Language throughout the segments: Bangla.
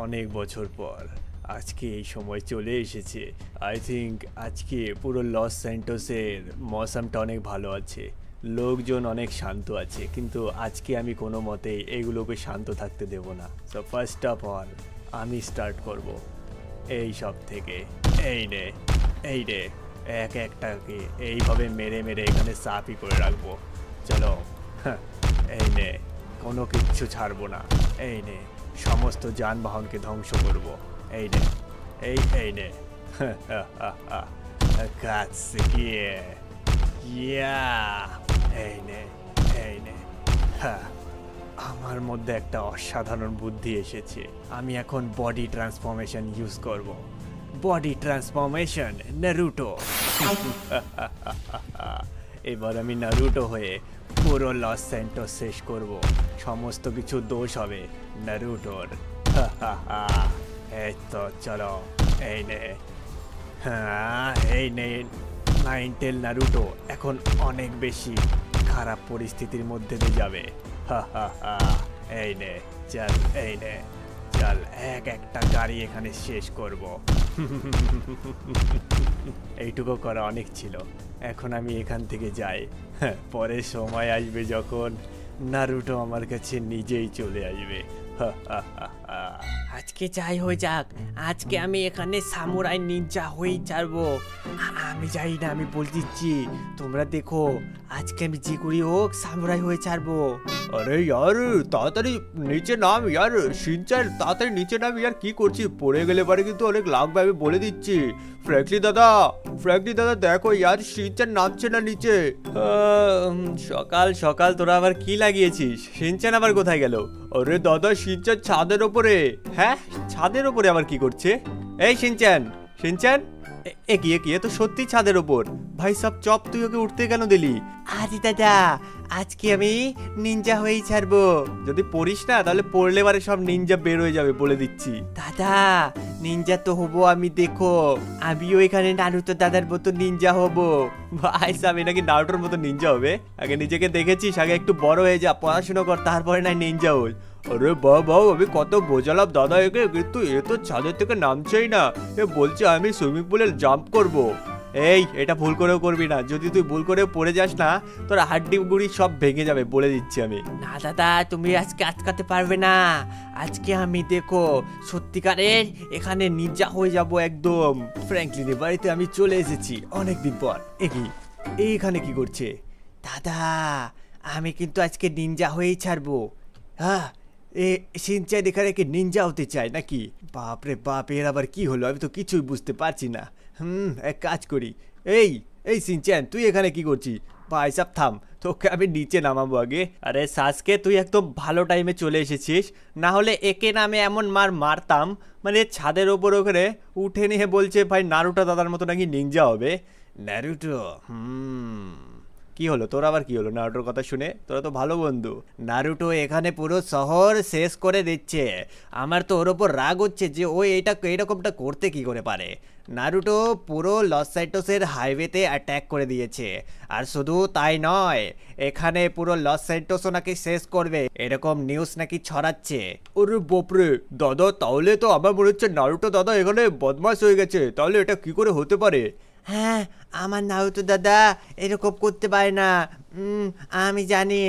অনেক বছর পর আজকে এই সময় চলে এসেছে। আই থিঙ্ক আজকে পুরো লস স্যান্টোসের মৌসুমটা অনেক ভালো আছে, লোকজন অনেক শান্ত আছে, কিন্তু আজকে আমি কোনো মতেই এগুলোকে শান্ত থাকতে দেব না। সো ফার্স্ট অফ অল আমি স্টার্ট করব এই সব থেকে। এই নে, এই রে, এক একটাকে এইভাবে মেরে মেরে এখানে সাফই করে রাখবো। চলো, এই নে, কোনো কিচ্ছু ছাড়বো না। এই নে, সমস্ত যানবাহনকে ধ্বংস করব। এই নে, এই নে, কাজ শিখিয়ে, ইয়া, এই নে, এই নে। আমার মধ্যে একটা অসাধারণ বুদ্ধি এসেছে। আমি এখন বডি ট্রান্সফরমেশন ইউজ করব। Body transformation Naruto. এবার আমি নারুটো হয়ে পুরো লস স্যান্টোস শেষ করব। সমস্ত কিছু দোষ হবে নারুটোর। এই তো চলো, এই নে, এই নে। নাইনটেল নারুটো এখন অনেক বেশি খারাপ পরিস্থিতির মধ্যে দিয়ে যাবে। এই নে, চল, এই নে, চল, এক একটা গাড়ি এখানে শেষ করব। এইটুকু করা অনেক ছিল, এখন আমি এখান থেকে যাই। পরে সময় আসবে যখন নারুটো আমার কাছে নিজেই চলে আসবে। আজকে যাই হয়ে যাক, আজকে আমি এখানে সামুরাই নিনজা হয়েই ছাড়বো। আমি যাই না, আমি বলে দিচ্ছি, তোমরা দেখো, আজকে আমি যে করি হোক সামুরাই হয়ে ছাড়বো। আরে ইয়ার, তাড়াতাড়ি নিচে নাম ইয়ার, শিনচান তাড়াতাড়ি নিচে নাম ইয়ার। কি করছি, পড়ে গেলে পারে কিন্তু অনেক লাগবে, আমি বলে দিচ্ছি। ফ্র্যাঙ্কলি দাদা দেখো ইয়ার, শিনচান নামছে না নিচে। সকাল সকাল তোরা আবার কি লাগিয়েছিস? শিনচান আবার কোথায় গেল? আরে দাদা, শিনচান ছাদের ওপরে। হ্যাঁ, ছাদের ওপরে আবার কি করছে? এই শিনচান, এ তো সত্যি ছাদের ওপর। ভাই সব চপ, তুই ওকে উঠতে কেন দিলি? আরে দাদা, আজকে আমি নিনজা হয়েই ছাড়বো। যদি পড়িস না তাহলে পড়লে বারে সব নিনজা বের হয়ে যাবে, বলে দিচ্ছি। দাদা, নিনজা তো হবো আমি, দেখো আমিও এখানে নারুতো দাদার মতো নিনজা হবো। ভাই সাহেব, নাকি নারুটোর মতো নিনজা হবে? আগে নিজেকে দেখেছিস, আগে একটু বড় হয়ে যা, পড়াশোনা কর, তারপরে না নিনজা হল। আরে বাবা, আমি কত বোঝালাম দাদা একে, কিন্তু এ তো ছাদের থেকে নামছেই না। এ বলছে আমি সুইমিং পুলে জাম্প করব। এই, এটা ভুল করেও করবি না, যদি তুই ভুল করে পড়ে যাস না, তোর হাড্ডি গুড়ি সব ভেঙে যাবে, বলে দিচ্ছি আমি। না দাদা, তুমি আজকে আটকাতে পারবে না। আজকে আমি দেখো সত্যিকারের এখানে নিনজা হয়ে যাব একদম। ফ্র্যাঙ্কলিনের বাড়িতে আমি চলে এসেছি অনেকদিন পর। এইখানে কি করছে? দাদা, আমি কিন্তু আজকে নিনজা হয়েই ছাড়বো। হ্যাঁ, শিনচান এখানে কি নিনজা হতে চায় নাকি? বাপরে বাপ, এর আবার কি হলো? আমি তো কিছুই বুঝতে পারছি না। এক কাজ করি। এই শিনচান, তুই এখানে কি করছিস? ভাই সাব থাম, তোকে আমি নিচে নামাবো আগে। আরে সাসকে, তুই একদম ভালো টাইমে চলে এসেছিস, না হলে একে নামে এমন মারতাম। মানে ছাদের ওপর ওখানে উঠে নিয়ে বলছে ভাই নারুটো দাদার মতো নাকি নিনজা হবে। নারুটো, কি হলো তোর আবার? কি হলো নারুটোর কথা শুনে? তোরা তো ভালো বন্ধু। নারুটো এখানে পুরো শহর শেষ করে দিচ্ছে। আমার তো ওর ওপর রাগ হচ্ছে যে ও এইরকমটা করতে কি করে পারে। নারুটো পুরো লস সাইটোসের হাইওয়েতে অ্যাটাক করে দিয়েছে। আর শুধু তাই নয়, এখানে পুরো লস সাইটোসও নাকি শেষ করবে, এরকম নিউজ নাকি ছড়াচ্ছে। ওরে বাপরে দাদা, তাহলে তো আমার মনে হচ্ছে নারুটো দাদা এখানে বদমাশ হয়ে গেছে। তাহলে এটা কি করে হতে পারে? হ্যাঁ, আমার নারুতো দাদা এরকম করতে পারে না। আমি জানি।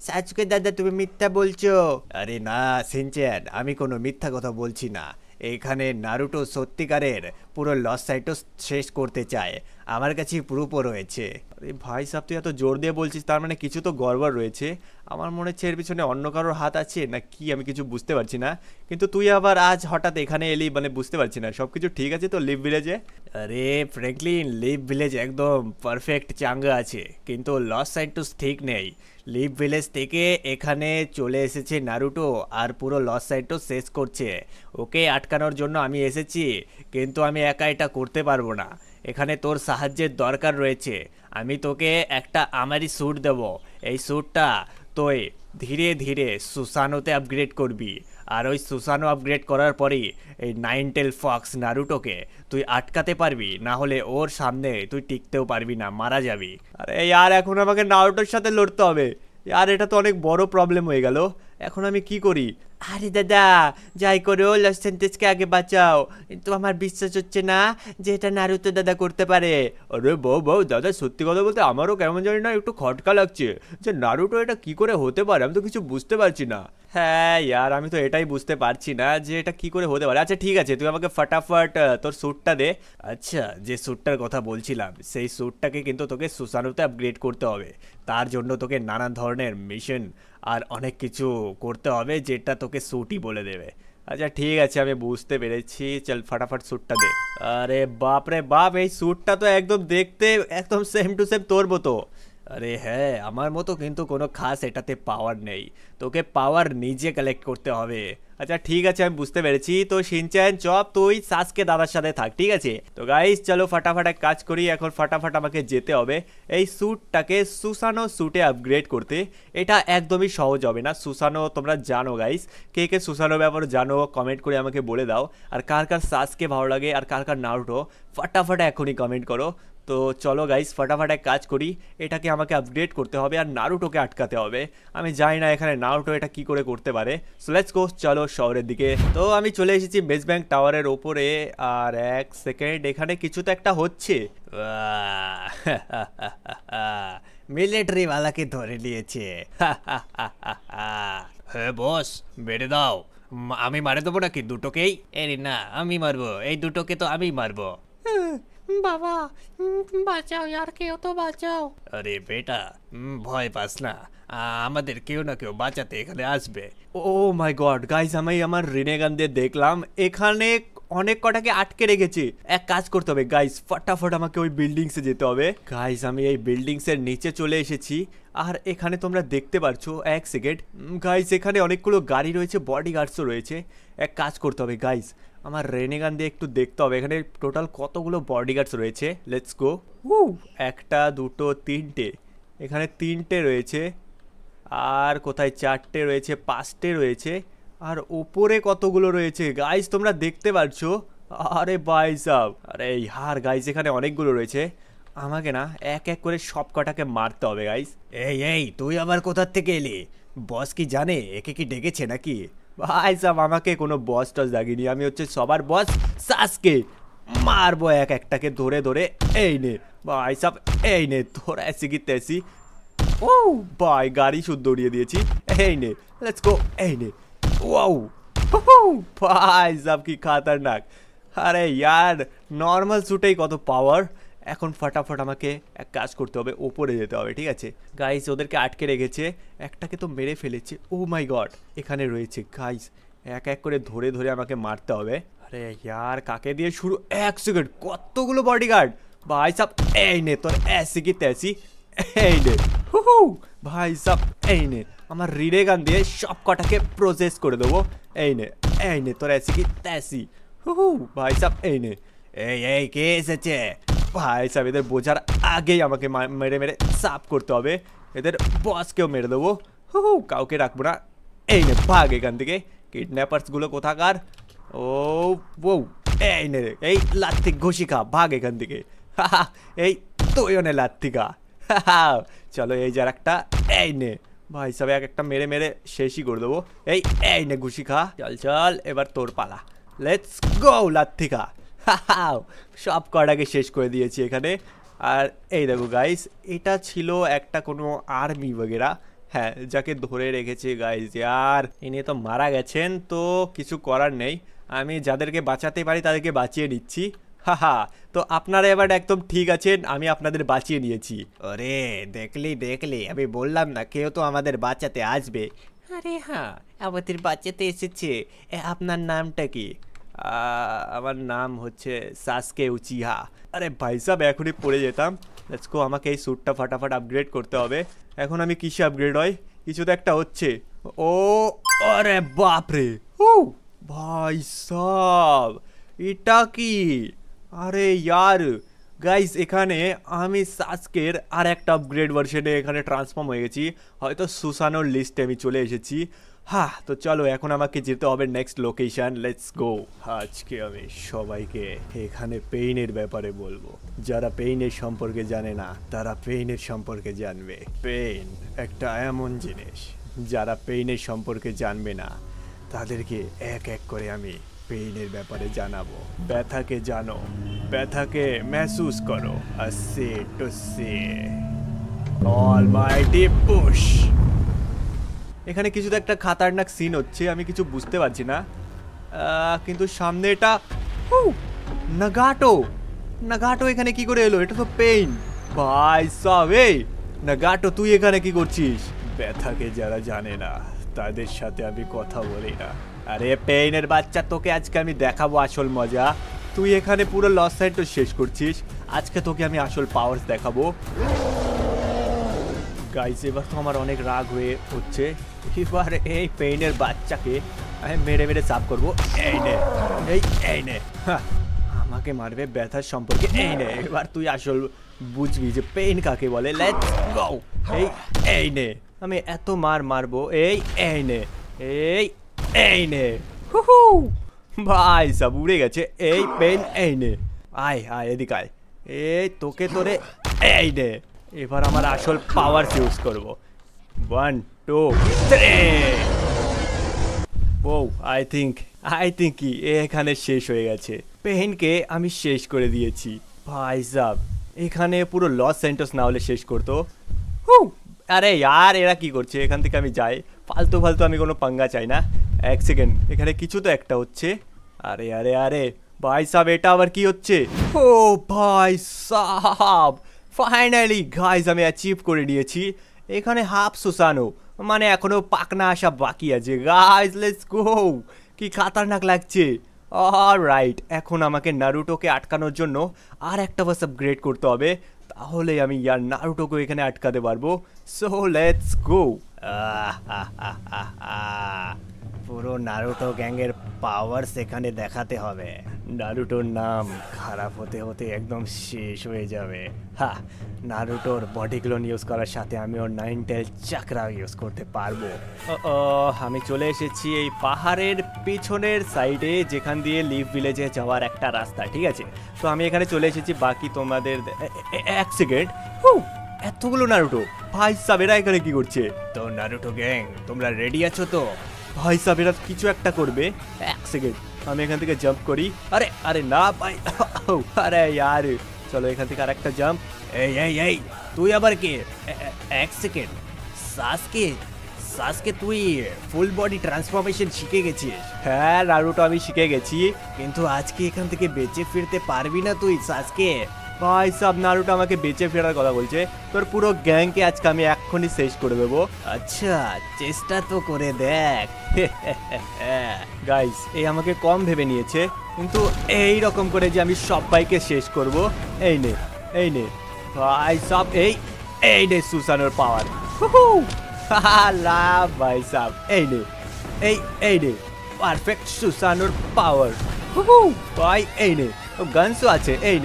সাচুকে দাদা, তুমি মিথ্যা বলছো। আরে না শিনচান, আমি কোনো মিথ্যা কথা বলছি না। এখানে নারুটো সত্যিকারের পুরো লস সাইটোস শেষ করতে চায়। আমার কাছে প্রুফও রয়েছে। আরে ভাই সাহেব, তুই এত জোর দিয়ে বলছিস, তার মানে কিছু তো গড়বড় রয়েছে। আমার মনে হচ্ছে এর পিছনে অন্য কারোর হাত আছে না কি, আমি কিছু বুঝতে পারছি না। কিন্তু তুই আবার আজ হঠাৎ এখানে এলি, মানে বুঝতে পারছি না। সব কিছু ঠিক আছে তো লিভ ভিলেজে? আরে ফ্র্যাঙ্কলিন, লিভ ভিলেজ একদম পারফেক্ট চাঙ্গা আছে, কিন্তু লস সাইটোস ঠিক নেই। লিভ ভিলেজ থেকে এখানে চলে এসেছে নারুটো, আর পুরো লস সাইটোস শেষ করছে। ওকে আটকানোর জন্য আমি এসেছি, কিন্তু আমি একা এটা করতে পারবো না। এখানে তোর সাহায্যের দরকার রয়েছে। আমি তোকে একটা আমারই স্যুট দেব। এই স্যুটটা তুই ধীরে ধীরে সুসানোতে আপগ্রেড করবি, আর ওই সুসানো আপগ্রেড করার পরেই এই নাইনটেল ফক্স নারুটোকে তুই আটকাতে পারবি, না হলে ওর সামনে তুই টিকতেও পারবি না, মারা যাবি। আরে यार, এখন আমাকে নারুটোর সাথে লড়তে হবে। यार, এটা তো অনেক বড় প্রবলেম হয়ে গেল। এখন আমি কি করি? আরে দাদা, যাই করো লস স্যান্টোসকে আগে বাঁচাও। কিন্তু আমার বিশ্বাস হচ্ছে না যে এটা নারুতো দাদা করতে পারে। আরে বউ দাদা, সত্যি কথা বলতে আমারও কেমন জানি না একটু খটকা লাগছে যে নারুটো এটা কি করে হতে পারে, আমি তো কিছু বুঝতে পারছি না। হ্যাঁ ইয়ার, আমি তো এটাই বুঝতে পারছি না যে এটা কি করে হতে পারে। আচ্ছা ঠিক আছে, তুই আমাকে ফটাফট তোর স্যুটটা দে। আচ্ছা, যে স্যুটটার কথা বলছিলাম সেই স্যুটটাকে কিন্তু তোকে সুসানুতে আপগ্রেড করতে হবে। তার জন্য তোকে নানান ধরনের মিশন আর অনেক কিছু করতে হবে যেটা তোকে স্যুটই বলে দেবে। আচ্ছা ঠিক আছে, আমি বুঝতে পেরেছি, চল ফটাফট স্যুটটা দে। আরে বাপ রে বাপ, এই স্যুটটা তো একদম দেখতে একদম সেম টু সেম তোর মতো। আরে হ্যাঁ, আমার মতো কিন্তু কোনো খাস এটাতে পাওয়ার নেই, তোকে পাওয়ার নিজে কালেক্ট করতে হবে। আচ্ছা ঠিক আছে, আমি বুঝতে পেরেছি। তো শিনচ্যান চপ, তুই সাসকে দাদার সাথে থাক, ঠিক আছে? তো গাইস চলো ফটাফট এক কাজ করি, এখন ফটাফট আমাকে যেতে হবে এই স্যুটটাকে সুসানো স্যুটে আপগ্রেড করতে। এটা একদমই সহজ হবে না। সুসানো তোমরা জানো গাইস, কে কে সুসানো ব্যাপারে জানো কমেন্ট করে আমাকে বলে দাও। আর কার কার সাসকে ভালো লাগে আর কার কার নারুটো, ফটাফট এখনই কমেন্ট করো। তো চলো গাইস ফটাফট এক কাজ করি, এটাকে আমাকে আপগ্রেড করতে হবে আর নারুটোকে আটকাতে হবে। আমি জানি না এখানে নারুটো এটা কি করে করতে পারে। সো লেটস গো, চলো শহরের দিকে। তো আমি চলে এসেছি বেস ব্যাংক টাওয়ারের ওপরে। আর এক সেকেন্ড, এখানে কিছু তো একটা হচ্ছে। মিলিটারি ওয়ালাকে ধরে নিয়েছে। হ্যাঁ বস, বেড়ে দাও। আমি মারে দেবো নাকি দুটোকেই? এরে না, আমি মারবো, এই দুটোকে তো আমি মারবো। বাবা, বাঁচাও यार, কেউ তো বাঁচাও। আরে বেটা, ভয় পাস না, আমাদের কেউ না কেউ বাঁচাতে এখানে আসবে। ও মাই গড গাইস, আমি আমার রিনেগান দিয়ে দেখলাম এখানে অনেক কটাকে আটকে রেখেছি। এক কাজ করতে হবে গাইস, ফটাফট আমাকে ওই বিল্ডিংসে যেতে হবে। গাইস আমি এই বিল্ডিংসের নিচে চলে এসেছি। আর এখানে তোমরা দেখতে পারছো, এক সেকেন্ড গাইস, এখানে অনেকগুলো গাড়ি রয়েছে, বডিগার্ডসও রয়েছে। এক কাজ করতে হবে গাইস, আমার রেনেগান দিয়ে একটু দেখতে হবে এখানে টোটাল কতগুলো বডিগার্ডস রয়েছে। Let's go. একটা দুটো তিনটে, এখানে তিনটে রয়েছে। আর কোথায় চারটে রয়েছে, পাঁচটে রয়েছে। আর ওপরে কতগুলো রয়েছে গাইস তোমরা দেখতে পাচ্ছ। আরে ভাই সাব, আরে ইয়ার গাইস, এখানে অনেকগুলো রয়েছে। আমাকে না এক এক করে সব কটাকে মারতে হবে গাইস। এই তুই আবার কোথার থেকে এলি? বস কি জানে একে কি ডেকেছে নাকি? ভাই সাব, আমাকে কোনো বস টস ডাকিনি, আমি হচ্ছে সবার বস সাসকে। মারবো এক একটাকে ধরে ধরে। এই নে ভাই সাব, এই নে তোর ऐसी की तैसी। ও ভাই, গাড়ি শুদ্ধ উড়িয়ে দিয়েছি। এই নে, লেটস গো। এই নে, ওয়াও ভাই সাব কি খাতারনাক। আরে ইয়ার, নর্মাল শুটেই কত পাওয়ার। এখন ফটাফট আমাকে এক কাজ করতে হবে, ওপরে যেতে হবে, ঠিক আছে? গাইস ওদেরকে আটকে রেখেছে, একটাকে তো মেরে ফেলেছে। ও মাই গড, এখানে রয়েছে গাইস, এক এক করে ধরে ধরে আমাকে মারতে হবে। আরে ইয়ার, কাকে দিয়ে শুরু? এক সেকেন্ড, কতগুলো বডিগার্ড ভাই সাব। এই নে তোর ऐसी की तैसी। এই নে ভাই সাব, এই নে আমার রিডে গান দিয়ে সব কটাকে প্রসেস করে দেবো। এই নে তোর ऐसी की तैसी। ভাই সাব, এই নে। এই কে এসেছে? ভাই সাব, এদের বোঝার আগেই আমাকে মেরে মেরে সাফ করতে হবে। এদের বসকেও মেরে দেবো। কাউকে রাখবো না। এই নে, ভাগ এখান থেকে, কিডন্যাপার্সগুলো কোথাকার। ও বউ, এই নে, এই লাত্তি ঘুষি খা, ভাগ এখান থেকে। এই তুইও নে লাত্তি খা। চলো এই যার একটা। এই নে ভাই সাব, এক একটা মেরে মেরে শেষই করে দেবো। এই নে ঘুষি খা। চল চল, এবার তোর পালা। লেটস গো, লাত্তি খা। সব কটাকে শেষ করে দিয়েছি এখানে। আর এই দেখো গাইস, এটা ছিল একটা কোনো আর্মি বগেরা, হ্যাঁ, যাকে ধরে রেখেছে গাইস। আর ইনি তো মারা গেছেন, তো কিছু করার নেই। আমি যাদেরকে বাঁচাতে পারি তাদেরকে বাঁচিয়ে নিচ্ছি। তো আপনারা এবার একদম ঠিক আছেন, আমি আপনাদের বাঁচিয়ে নিয়েছি। আরে দেখলি, আমি বললাম না কেউ তো আমাদের বাঁচাতে আসবে। আরে হ্যাঁ, আমাদের বাঁচাতে এসেছে। আপনার নামটা কি? আমার নাম হচ্ছে সাসকে উচিহা। আরে ভাই সাব, এখনই পড়ে যেতাম। লেটস গো, আমাকে এই স্যুটটা ফটাফট আপগ্রেড করতে হবে। এখন আমি কিসে আপগ্রেড হয়? কিছু তো একটা হচ্ছে। ও আরে বাপরে, ভাই সাব, এটা কি? আরে ইয়ার গাইস, এখানে আমি সাসকের আর একটা আপগ্রেড ভার্সনে এখানে ট্রান্সফর্ম হয়ে গেছি। হয়তো সুসানোর লিস্টে আমি চলে এসেছি। তো চলো এখন আমাকে যেতে হবে নেক্সট লোকেশন। Let's go. আজকে আমি সবাইকে এখানে পেইনের ব্যাপারে বলবো। যারা পেইনের সম্পর্কে জানে না তারা পেইনের সম্পর্কে জানবে। পেইন একটা এমন জিনিস, যারা পেইনের সম্পর্কে জানবে না তাদেরকে এক এক করে আমি পেইনের ব্যাপারে জানাবো। ব্যথাকে জানো, ব্যথাকে মেহসুস করো, আর সে টু সে অলমাইটি পুশ। এখানে কিছু তো একটা খাতারনাক সিন হচ্ছে, আমি কিছু বুঝতে পারছি না, কিন্তু সামনে এটা নাগাটো। নাগাটো এখানে কি করে এলো? এটা তো পেইন। ভাই সাব, এই নাগাটো তুই এখানে কি করছিস? ব্যথাকে যারা জানে না তাদের সাথে আমি কথা বলি না। আরে পেইনের বাচ্চা, তোকে আজকে আমি দেখাবো আসল মজা। তুই এখানে পুরো লস সাইডটা শেষ করছিস, আজকে তোকে আমি আসল পাওয়ার দেখাবো। গাইস এবার তো আমার অনেক রাগ হয়ে হচ্ছে। এবার এই পেইনের বাচ্চাকে আমি মেরে মেরে সাফ করবো। এই নে, এই নে, আমাকে মারবে ব্যথার সম্পর্কে। এই নে, এবার তুই আসল বুঝবি যে পেইন কাকে বলে। Let's go. এই নে, আমি এত মারবো। এই নে, এই নে, হুহু ভাই সব উড়ে গেছে। এই পেইন, এই নে, আয় এদিকে আয়। এই তোকে তোরে, এই নে, এবার আমার আসল পাওয়ার ইউজ করব। 1 2 3। ও আই থিঙ্ক কি এখানে শেষ হয়ে গেছে। পেইনকে আমি শেষ করে দিয়েছি ভাই সাব। এখানে পুরো লস স্যান্টোস না হলে শেষ করতো। আরে यार এরা কি করছে? এখান থেকে আমি যাই, ফালতু আমি কোনো পাঙ্গা চাই না। এক সেকেন্ড, এখানে কিছু তো একটা হচ্ছে। আরে আরে আরে ভাই সাব, এটা আবার কি হচ্ছে? ও ভাই সাব, ফাইনালি গাইজ আমি অ্যাচিভ করে নিয়েছি। এখানে হাফ সুসানো, মানে এখনো পাকনা আসা বাকি আছে। গাইজ লেটস গো, কি খাতারনাক লাগছে। অলরাইট, এখন আমাকে নারুটোকে আটকানোর জন্য আর একটা বাস আপগ্রেড করতে হবে, তাহলে আমি ইয়ার নারুটোকে এখানে আটকাতে পারবো। So let's go. পুরো নারুটো গ্যাংয়ের পাওয়ার সেখানে দেখাতে হবে। নারুটোর নাম খারাপ হতে হতে একদম শেষ হয়ে যাবে। নারুটোর বডি গ্লোন ইউজ করার সাথে আমি ওর 9 টেল চাকরা ইউজ করতে পারবো। আমি চলে এসেছি এই পাহাড়ের পিছনের সাইডে, যেখান দিয়ে লিভ ভিলেজে যাওয়ার একটা রাস্তা। ঠিক আছে, তো আমি এখানে চলে এসেছি। বাকি তোমাদের এক সেকেন্ড। এতগুলো নারুটো ভাই সাবেরা এখানে কি করছে? তো নারুটো গ্যাং তোমরা রেডি আছো তো? ভাই সাবেরা কিছু একটা করবে। এক সেকেন্ড, আমি এখান থেকে জাম্প করি। আরে না ভাই, আরে यार চলো এখান থেকে আর একটা জাম্প। এই তুই আবার কে? এক সেকেন্ড, সাসকে তুই ফুল বডি ট্রান্সফরমেশন শিখে গেছিস? হ্যাঁ নারুটো, আমি শিখে গেছি, কিন্তু আজকে এখান থেকে বেঁচে ফিরতে পারবি না তুই সাসকে। ভাই সাব, নারুটো আমাকে বেঁচে ফেরার কথা বলছে। তোর পুরো গ্যাংকে আজকে আমি এক্ষুনি শেষ করে দেবো। আচ্ছা, চেষ্টা তো করে দেখ। গাইস এই আমাকে কম ভেবে নিয়েছে, কিন্তু এই রকম করে যে আমি সবাইকে শেষ করব। এই নে ভাই সাব, এই নে সুসানোর পাওয়ার। লাভ ভাই সাব, এই নে পারফেক্ট সুসানোর পাওয়ার। ভাই এই নে, ও গানসও আছে। এই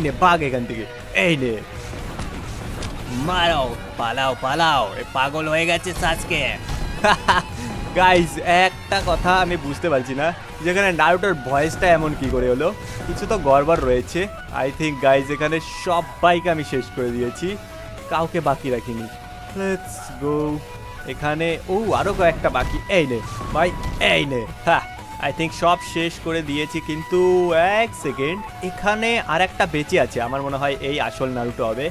নে ভাগ এখান থেকে। এই নে মারো, পালাও। পাগল হয়ে গেছে সাসকে। গাইজ একটা কথা আমি বুঝতে পারছি না, যেখানে নারুটোর ভয়েসটা এমন কি করে হলো, কিছু তো গড়বড় রয়েছে। আই থিঙ্ক গাইজ এখানে সবাইকে আমি শেষ করে দিয়েছি, কাউকে বাকি রাখিনি। Let's go. এখানে আরো কয়েকটা বাকি। এই নে ভাই, এই নে। আই থিঙ্ক সব শেষ করে দিয়েছি, কিন্তু এক সেকেন্ড, এখানে আর একটা বেঁচে আছে। আমার মনে হয় এই আসল নারুটো হবে।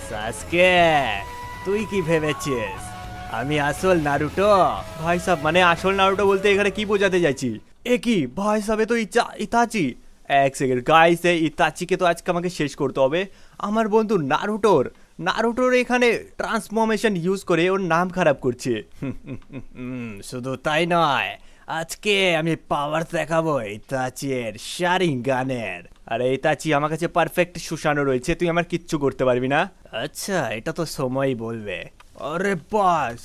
সাসকে তুই কি ভেবেছিস আমি আসল নারুটো? ভাই সাহেব, মানে আসল নারুটো বলতে এখানে কি বোঝাতে যাচ্ছি? এ কি ভাই সাহেব, তো ইতাচি। এক সেকেন্ড গাইস, এই ইতাচিকে তো আজকে আমাকে শেষ করতে হবে। আমার বন্ধু নারুটোর এখানে ট্রান্সফরমেশন ইউজ করে ওর নাম খারাপ করছে। শুধু তাই নয়, আজকে আমি পাওয়ার দেখাবো ইতাচির শারিঙ্গানের। আরে ইতাচি, আমার কাছে পারফেক্ট সুসানো রয়েছে, তুই আমার কিচ্ছু করতে পারবি না। আচ্ছা, এটা তো সময়ই বলবে। আরে বাস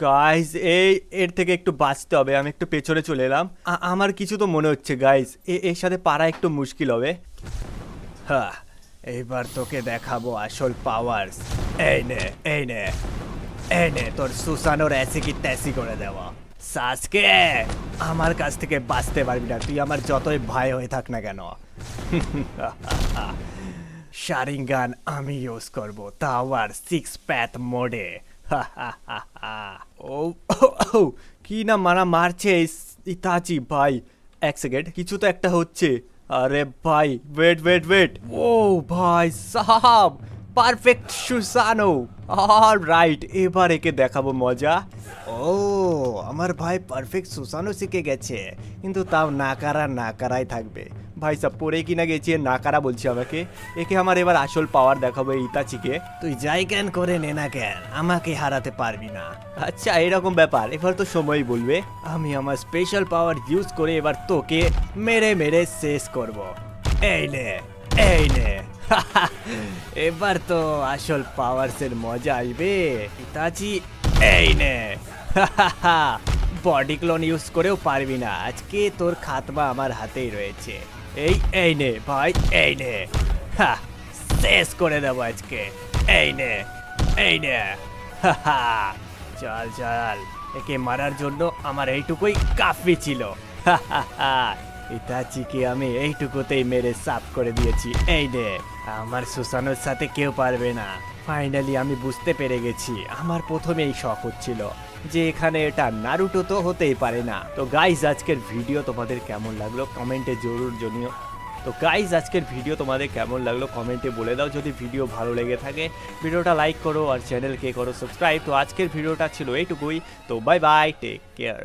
গাইজ, এর থেকে একটু বাঁচতে হবে। আমি একটু পেছনে চলে এলাম। আমার কিছু তো মনে হচ্ছে গাইজ, এর সাথে পারা একটু মুশকিল হবে। এইবার তোকে দেখাবো আসল পাওয়ার। এই নে তোর সুসানোর এসে কি তেসি করে দেওয়া। সাসকে, আমার কাছ থেকে বাঁচতে পারবি না, তুই আমার যতই ভাই হয়ে থাক না কেন। শারিঙ্গান আমি ইউজ করবো, তাও আর 6 প্যাথ মোডে। ও ও, কি না মারছে ইতাচি ভাই। এক সেকেন্ড, কিছু তো একটা হচ্ছে। আরে ভাই ওয়েট ওয়েট ওয়েট, ও ভাই সাহাব, পারফেক্ট সুসানো। রাইট, এবার একে দেখাবো মজা। ও আমার ভাই পারফেক্ট সুসানো শিখে গেছে, কিন্তু তাও নাকারাই থাকবে। ভাই সাব পরে কিনা গেছি, নাকারা বলছি আমাকে। একে আমার এবার আসল পাওয়ার দেখাবো এই ইতাচিকে। তুই যাই কেন করে নে না কেন, আমাকে হারাতে পারবি না। আচ্ছা এরকম ব্যাপার, এবার তো সময়ই বলবে। আমি আমার স্পেশাল পাওয়ার ইউজ করে এবার তোকে মেরে মেরে শেষ করব। এই নে এই নে। এবার তো আসল পাওয়ারসের মজা আসবে ইতাচি। এই নে। বডি ক্লোন ইউজ করেও পারবি না, আজকে তোর খাতমা আমার হাতেই রয়েছে। এই নে ভাই, এই নে। শেষ করে দেবো আজকে। এই নে এই নে। চল চল, একে মারার জন্য আমার এইটুকুই কাফি ছিল। ইতাচিকে আমি এইটুকুতেই মেরে সাফ করে দিয়েছি। এই নে, আমার সুসানোর সাথে কেউ পারবে না। ফাইনালি আমি বুঝতে পেরে গেছি, আমার প্রথমেই শখ হচ্ছিল যে এখানে এটা নারুটো তো হতেই পারে না। তো গাইজ আজকের ভিডিও তোমাদের কেমন লাগলো কমেন্টে জরুর জানিও। তো গাইজ আজকের ভিডিও তোমাদের কেমন লাগলো কমেন্টে বলে দাও। যদি ভিডিও ভালো লেগে থাকে ভিডিওটা লাইক করো আর চ্যানেলকে করো সাবস্ক্রাইব। তো আজকের ভিডিওটা ছিল এইটুকুই। তো বাই বাই, টেক কেয়ার।